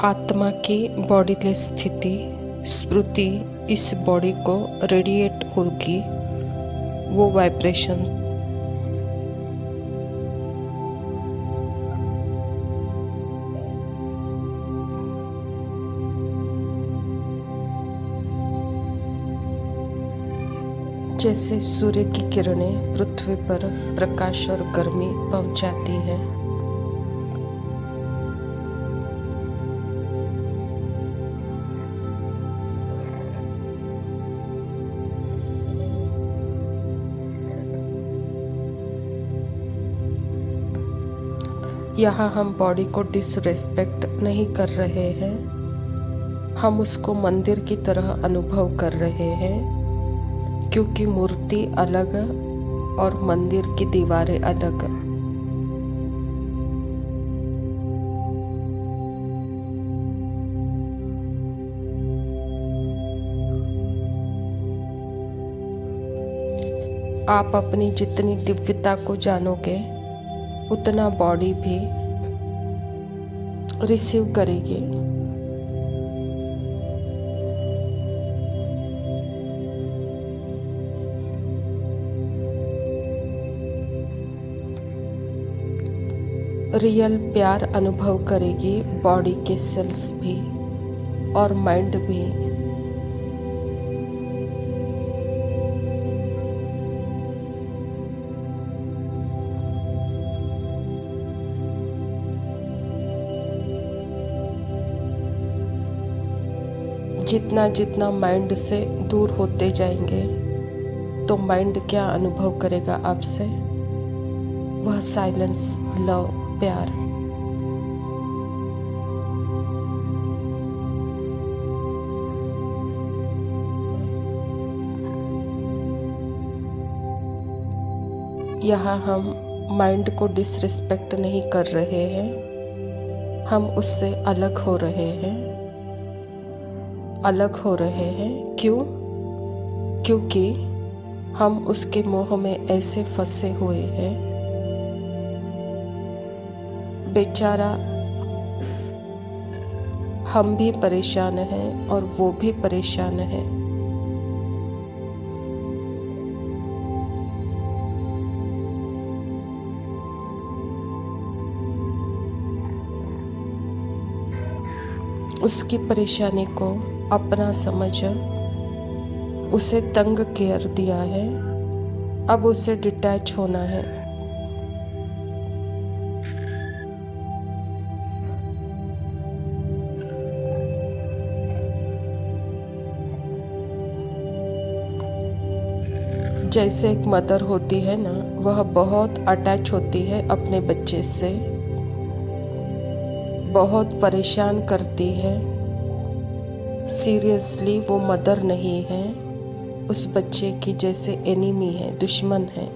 आत्मा की बॉडीलेस स्थिति, स्मृति इस बॉडी को रेडिएट होगी, वो वाइब्रेशंस जैसे सूर्य की किरणें पृथ्वी पर प्रकाश और गर्मी पहुंचाती है। यहाँ हम बॉडी को डिसरेस्पेक्ट नहीं कर रहे हैं, हम उसको मंदिर की तरह अनुभव कर रहे हैं, क्योंकि मूर्ति अलग और मंदिर की दीवारें अलग। आप अपनी जितनी दिव्यता को जानोगे उतना बॉडी भी रिसीव करेगी। रियल प्यार अनुभव करेगी बॉडी के सेल्स भी और माइंड भी। जितना जितना माइंड से दूर होते जाएंगे तो माइंड क्या अनुभव करेगा आपसे? वह साइलेंस, लव, प्यार। यहाँ हम माइंड को डिसरिस्पेक्ट नहीं कर रहे हैं, हम उससे अलग हो रहे हैं। अलग हो रहे हैं क्यों? क्योंकि हम उसके मोह में ऐसे फंसे हुए हैं। बेचारा, हम भी परेशान हैं और वो भी परेशान है। उसकी परेशानी को अपना समझ उसे तंग कर दिया है, अब उसे डिटैच होना है। जैसे एक मदर होती है ना, वह बहुत अटैच होती है अपने बच्चे से, बहुत परेशान करती है। सीरियसली वो मदर नहीं है, उस बच्चे की जैसे एनिमी है, दुश्मन है।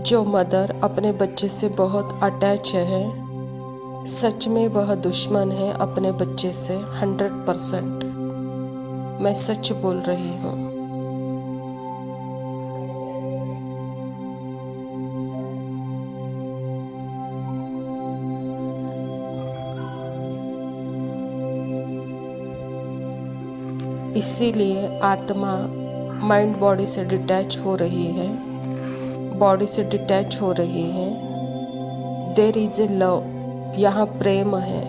जो मदर अपने बच्चे से बहुत अटैच है, सच में वह दुश्मन है अपने बच्चे से 100%। मैं सच बोल रही हूँ। इसीलिए आत्मा माइंड बॉडी से डिटैच हो रही है, बॉडी से डिटैच हो रही है। देयर इज ए लव, यहाँ प्रेम है,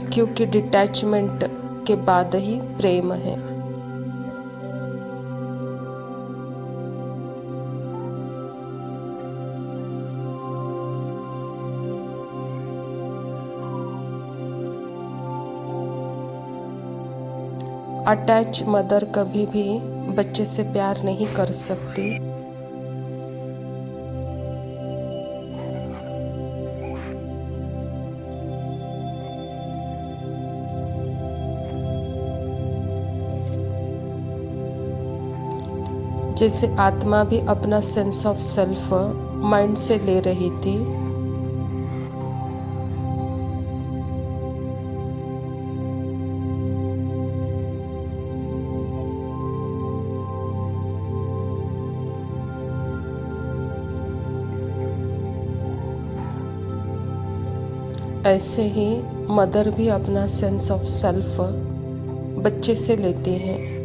क्योंकि डिटैचमेंट के बाद ही प्रेम है। अटैच मदर कभी भी बच्चे से प्यार नहीं कर सकती। जैसे आत्मा भी अपना सेंस ऑफ सेल्फ माइंड से ले रही थी, ऐसे ही मदर भी अपना सेंस ऑफ सेल्फ बच्चे से लेती है।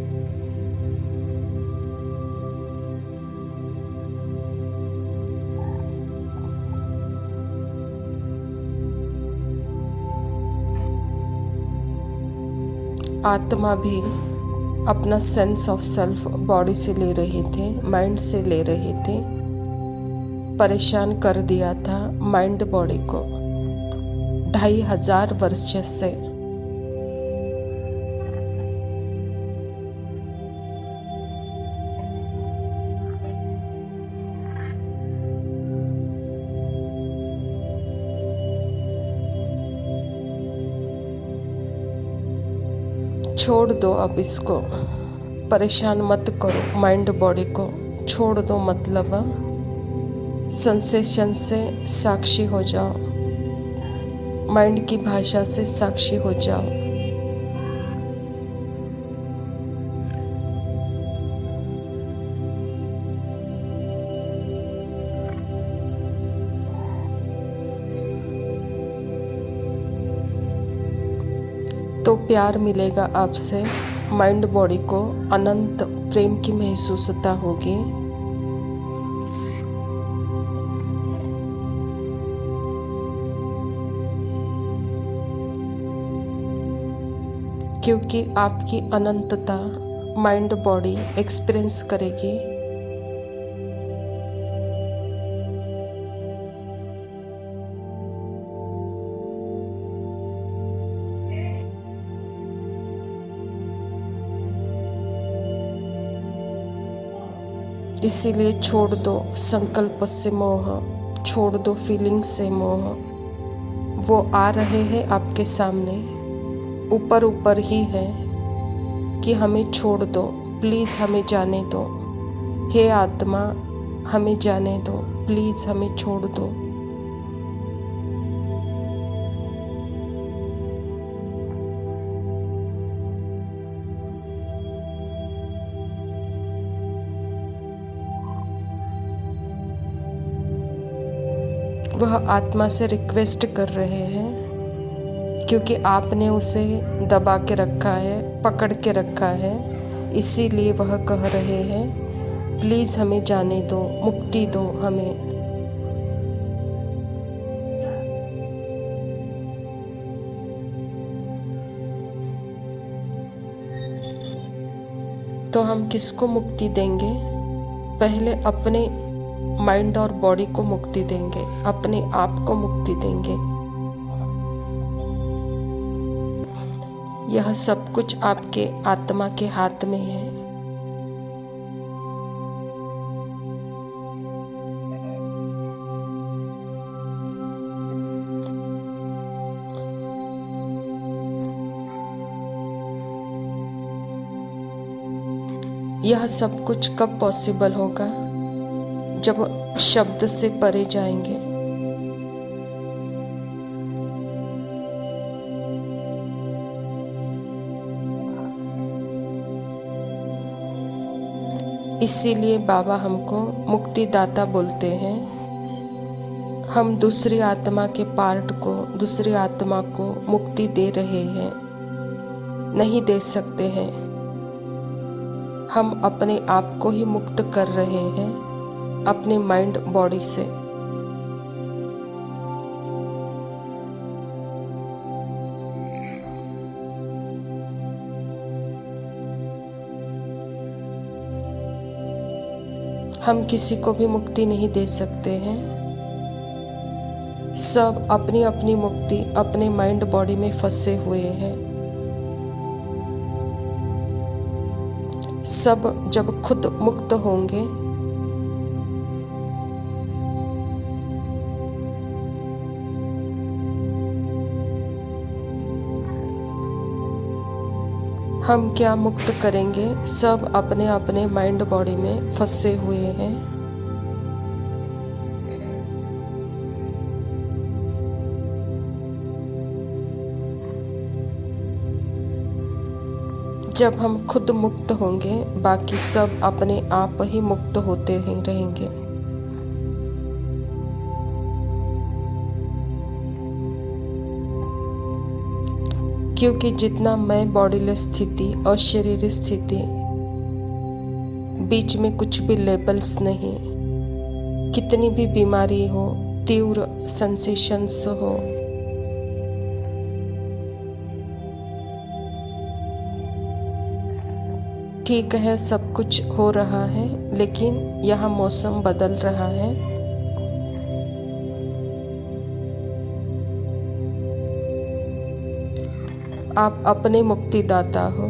आत्मा भी अपना सेंस ऑफ सेल्फ बॉडी से ले रही थी, माइंड से ले रही थी। परेशान कर दिया था माइंड बॉडी को 2500 वर्ष से। छोड़ दो अब इसको, परेशान मत करो माइंड बॉडी को, छोड़ दो। मतलब सेंसेशन से साक्षी हो जाओ, माइंड की भाषा से साक्षी हो जाओ। तो प्यार मिलेगा आपसे, माइंड बॉडी को अनंत प्रेम की महसूसता होगी। क्योंकि आपकी अनंतता माइंड बॉडी एक्सपीरियंस करेगी। इसीलिए छोड़ दो संकल्प से मोह, छोड़ दो फीलिंग से मोह। वो आ रहे हैं आपके सामने, ऊपर ऊपर ही है कि हमें छोड़ दो, प्लीज़ हमें जाने दो। हे आत्मा, हमें जाने दो, प्लीज़ हमें छोड़ दो। वह आत्मा से रिक्वेस्ट कर रहे हैं क्योंकि आपने उसे दबा के रखा है, पकड़ के रखा है। इसीलिए वह कह रहे हैं प्लीज़ हमें जाने दो, मुक्ति दो हमें। तो हम किसको मुक्ति देंगे? पहले अपने माइंड और बॉडी को मुक्ति देंगे, अपने आप को मुक्ति देंगे। यह सब कुछ आपके आत्मा के हाथ में है। यह सब कुछ कब पॉसिबल होगा? जब शब्द से परे जाएंगे। इसीलिए बाबा हमको मुक्तिदाता बोलते हैं। हम दूसरी आत्मा के पार्ट को, दूसरी आत्मा को मुक्ति दे रहे हैं, नहीं दे सकते हैं। हम अपने आप को ही मुक्त कर रहे हैं अपने माइंड बॉडी से। हम किसी को भी मुक्ति नहीं दे सकते हैं। सब अपनी अपनी मुक्ति अपने माइंड बॉडी में फंसे हुए हैं। सब जब खुद मुक्त होंगे हम क्या मुक्त करेंगे? सब अपने अपने माइंड बॉडी में फंसे हुए हैं। जब हम खुद मुक्त होंगे, बाकी सब अपने आप ही मुक्त होते ही रहेंगे। क्योंकि जितना मैं बॉडीलेस स्थिति और शरीर स्थिति बीच में कुछ भी लेबल्स नहीं, कितनी भी बीमारी हो, तीव्र सेंसेशंस हो, ठीक है, सब कुछ हो रहा है, लेकिन यहाँ मौसम बदल रहा है। आप अपने मुक्तिदाता हो,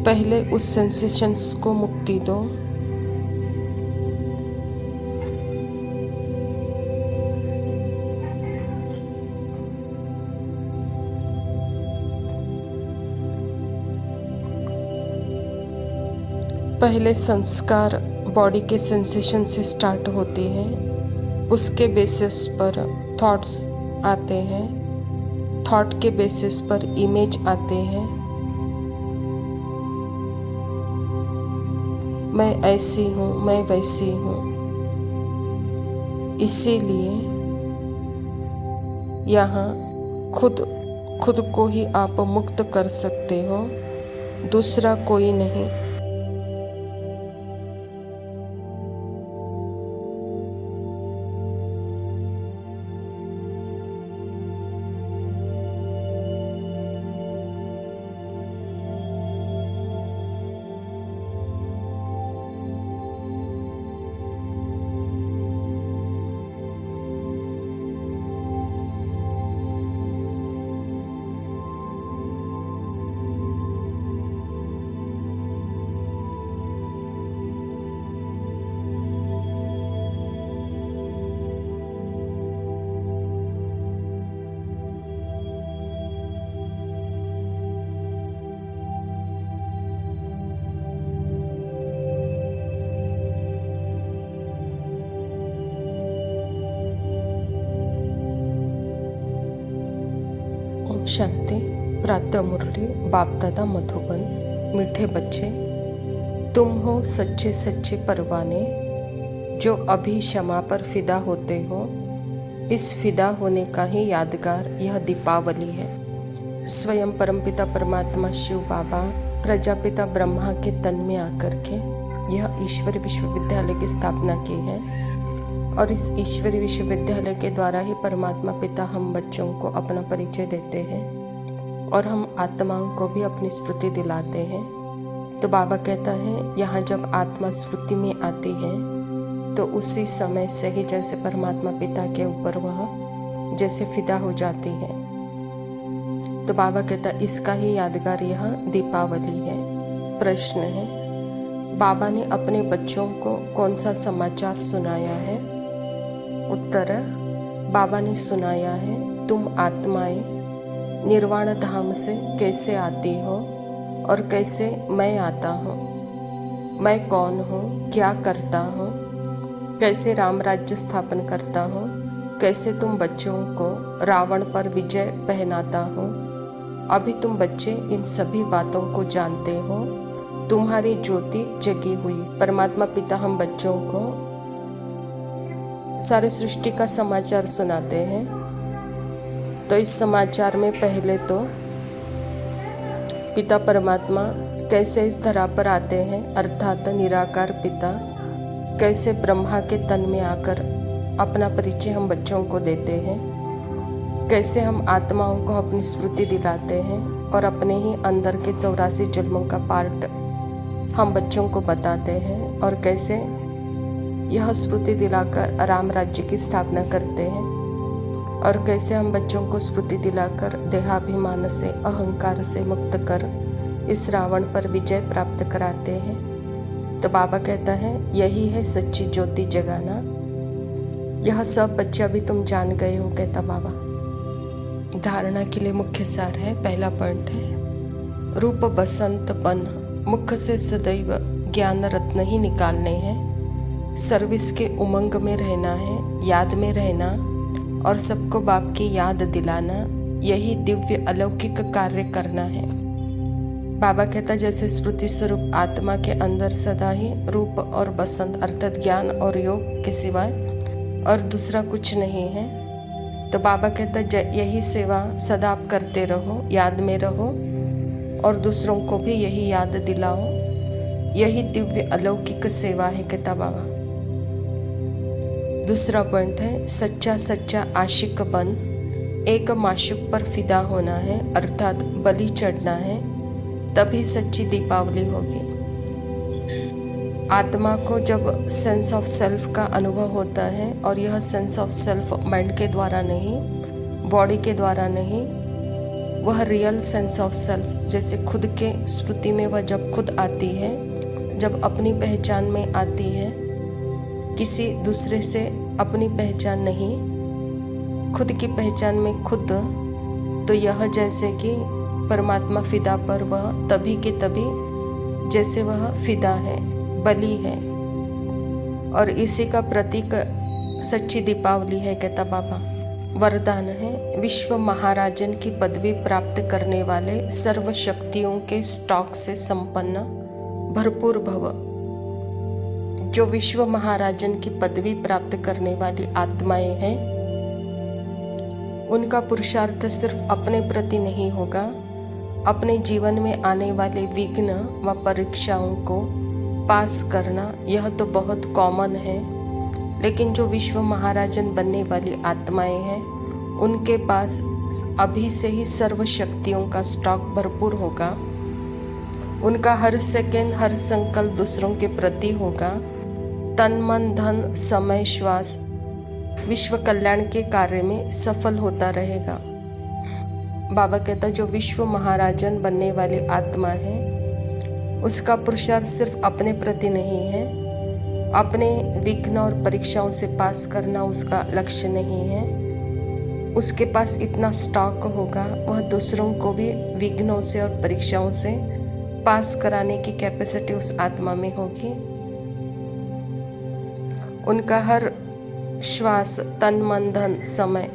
पहले उस सेंसेशंस को मुक्ति दो। पहले संस्कार बॉडी के सेंसेशन से स्टार्ट होते हैं, उसके बेसिस पर थॉट्स आते हैं, थॉट के बेसिस पर इमेज आते हैं। मैं ऐसी हूँ, मैं वैसी हूँ। इसीलिए यहाँ खुद को ही आप मुक्त कर सकते हो, दूसरा कोई नहीं। शांति। प्रातः मुरली। बाप दादा मधुबन। मीठे बच्चे, तुम हो सच्चे सच्चे परवाने जो अभी क्षमा पर फिदा होते हो। इस फिदा होने का ही यादगार यह दीपावली है। स्वयं परमपिता परमात्मा शिव बाबा प्रजापिता ब्रह्मा के तन में आकर के यह ईश्वरी विश्वविद्यालय की स्थापना की है, और इस ईश्वरी विश्वविद्यालय के द्वारा ही परमात्मा पिता हम बच्चों को अपना परिचय देते हैं और हम आत्माओं को भी अपनी स्मृति दिलाते हैं। तो बाबा कहता है, यहाँ जब आत्मा स्मृति में आती है तो उसी समय से ही जैसे परमात्मा पिता के ऊपर वह जैसे फिदा हो जाती है। तो बाबा कहता है, इसका ही यादगार यह दीपावली है। प्रश्न है, बाबा ने अपने बच्चों को कौन सा समाचार सुनाया है? उत्तर, बाबा ने सुनाया है, तुम आत्माएं निर्वाण धाम से कैसे आती हो और कैसे मैं आता हूँ। मैं कौन हूँ, क्या करता हूँ, कैसे राम राज्य स्थापन करता हूँ, कैसे तुम बच्चों को रावण पर विजय पहनाता हूँ। अभी तुम बच्चे इन सभी बातों को जानते हो। तुम्हारी ज्योति जगी हुई। परमात्मा पिता हम बच्चों को सारे सृष्टि का समाचार सुनाते हैं। तो इस समाचार में पहले तो पिता परमात्मा कैसे इस धरा पर आते हैं, अर्थात निराकार पिता कैसे ब्रह्मा के तन में आकर अपना परिचय हम बच्चों को देते हैं, कैसे हम आत्माओं को अपनी स्मृति दिलाते हैं और अपने ही अंदर के 84 जन्मों का पार्ट हम बच्चों को बताते हैं, और कैसे यह स्मृति दिलाकर राम राज्य की स्थापना करते हैं, और कैसे हम बच्चों को स्मृति दिलाकर देहाभिमान से, अहंकार से मुक्त कर इस रावण पर विजय प्राप्त कराते हैं। तो बाबा कहता है, यही है सच्ची ज्योति जगाना। यह सब बच्चे अभी तुम जान गए हो, कहता बाबा। धारणा के लिए मुख्य सार है। पहला पॉइंट है, रूप बसंत बन मुख से सदैव ज्ञान रत्न ही निकालने हैं। सर्विस के उमंग में रहना है, याद में रहना और सबको बाप की याद दिलाना, यही दिव्य अलौकिक कार्य करना है। बाबा कहता, जैसे स्मृति स्वरूप आत्मा के अंदर सदा ही रूप और बसंत अर्थात ज्ञान और योग के सिवाय और दूसरा कुछ नहीं है। तो बाबा कहता यही सेवा सदा आप करते रहो, याद में रहो और दूसरों को भी यही याद दिलाओ। यही दिव्य अलौकिक सेवा है, कहता बाबा। दूसरा पॉइंट है सच्चा सच्चा आशिक बन, एक माशूक पर फिदा होना है, अर्थात बलि चढ़ना है, तभी सच्ची दीपावली होगी। आत्मा को जब सेंस ऑफ सेल्फ का अनुभव होता है, और यह सेंस ऑफ सेल्फ माइंड के द्वारा नहीं, बॉडी के द्वारा नहीं, वह रियल सेंस ऑफ सेल्फ जैसे खुद के स्मृति में वह जब खुद आती है, जब अपनी पहचान में आती है, किसी दूसरे से अपनी पहचान नहीं, खुद की पहचान में खुद, तो यह जैसे कि परमात्मा फिदा पर वह तभी के तभी जैसे वह फिदा है, बलि है। और इसी का प्रतीक सच्ची दीपावली है, कहता बाबा। वरदान है विश्व महाराजन की पदवी प्राप्त करने वाले सर्व शक्तियों के स्टॉक से संपन्न भरपूर भव। जो विश्व महाराजन की पदवी प्राप्त करने वाली आत्माएं हैं, उनका पुरुषार्थ सिर्फ अपने प्रति नहीं होगा, अपने जीवन में आने वाले विघ्न व परीक्षाओं को पास करना, यह तो बहुत कॉमन है। लेकिन जो विश्व महाराजन बनने वाली आत्माएं हैं, उनके पास अभी से ही सर्व शक्तियों का स्टॉक भरपूर होगा। उनका हर सेकंड, हर संकल्प दूसरों के प्रति होगा। तन मन धन समय श्वास विश्व कल्याण के कार्य में सफल होता रहेगा। बाबा कहता जो विश्व महाराजन बनने वाली आत्मा है, उसका पुरुषार्थ सिर्फ अपने प्रति नहीं है, अपने विघ्न और परीक्षाओं से पास करना उसका लक्ष्य नहीं है। उसके पास इतना स्टॉक होगा, वह दूसरों को भी विघ्नों से और परीक्षाओं से पास कराने की कैपेसिटी उस आत्मा में होगी। उनका हर श्वास तन मन धन समय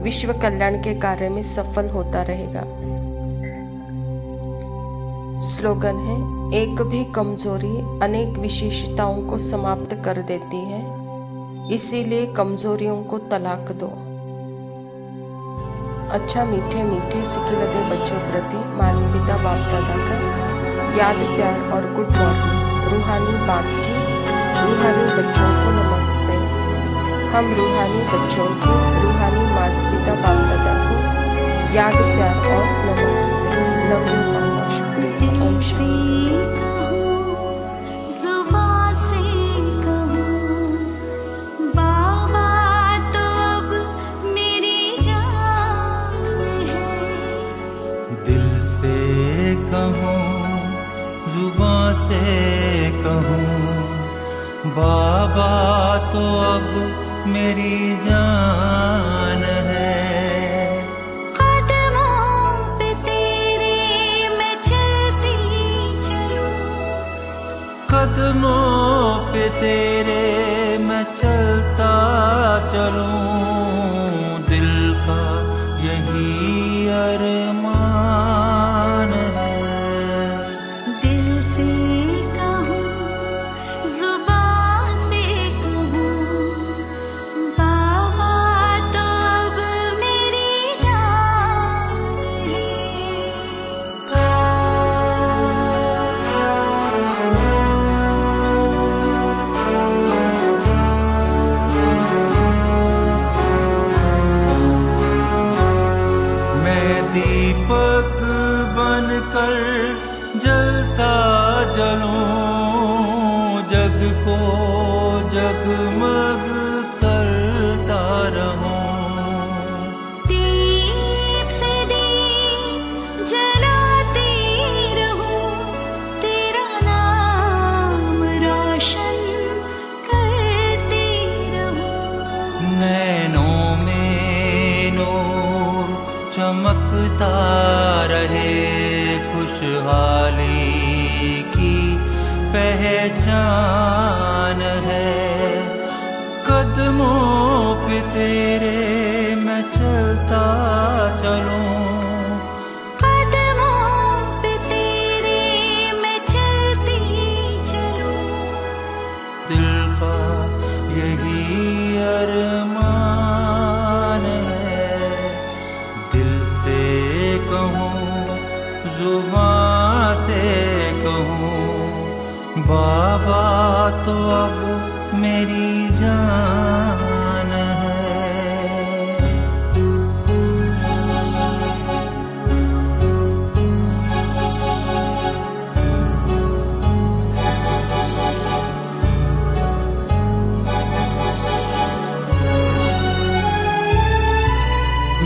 विश्व कल्याण के कार्य में सफल होता रहेगा। स्लोगन है एक भी कमजोरी अनेक विशेषताओं को समाप्त कर देती है, इसीलिए कमजोरियों को तलाक दो। अच्छा मीठे मीठे सिखिलते बच्चों प्रति माता पिता बाप दादा का याद प्यार और गुड मॉर्निंग। रूहानी बाप की रूहानी बच्चों को नमस्ते। हम रूहानी बच्चों के रूहानी माता पिता बाप दादा को याद प्यार और नमस्ते। लव यू मामा, शुक्रिया। ओम शांति। दिल से कहूँ जुबां से कहूँ, बाबा तो अब मेरी जान है। कदमों पे तेरे मैं चलती चलूं, कदमों पे तेरे मैं चलता चलूं, दिल का यही अरमान है। दिल से कहूँ जुबां से कहूँ, बाबा तो अब मेरी जान है। मैं दीपक बनकर जलता जलूं, जग को जगमग करता रहूं। दीप से दीप जलाती रहूं, तेरा नाम रोशन करती रहूं। नैनों में नूर चमकता रहे, खुशहाली की पहचान है। कदमों पे तेरे मैं चलता चलूं, कदमों पे तेरे मैं चलती चलूं, दिल का यही अरमान है। जुबां से कहूँ, बाबा तो अब मेरी जान है।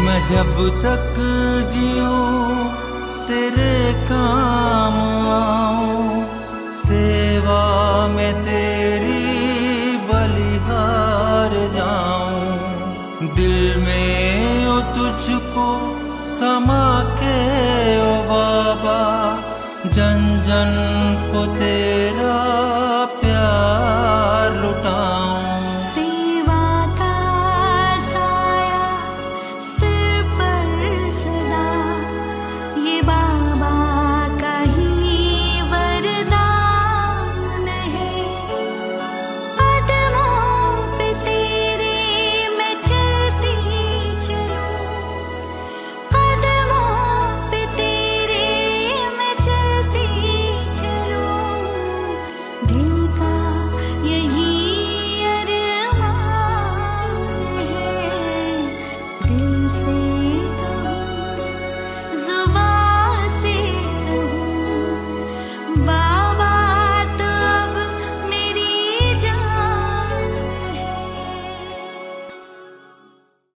मैं जब तक जीऊँ तेरे काम आऊं, सेवा में तेरी बलिहार जाऊं। दिल में ओ तुझको समा के ओ बाबा, जन जन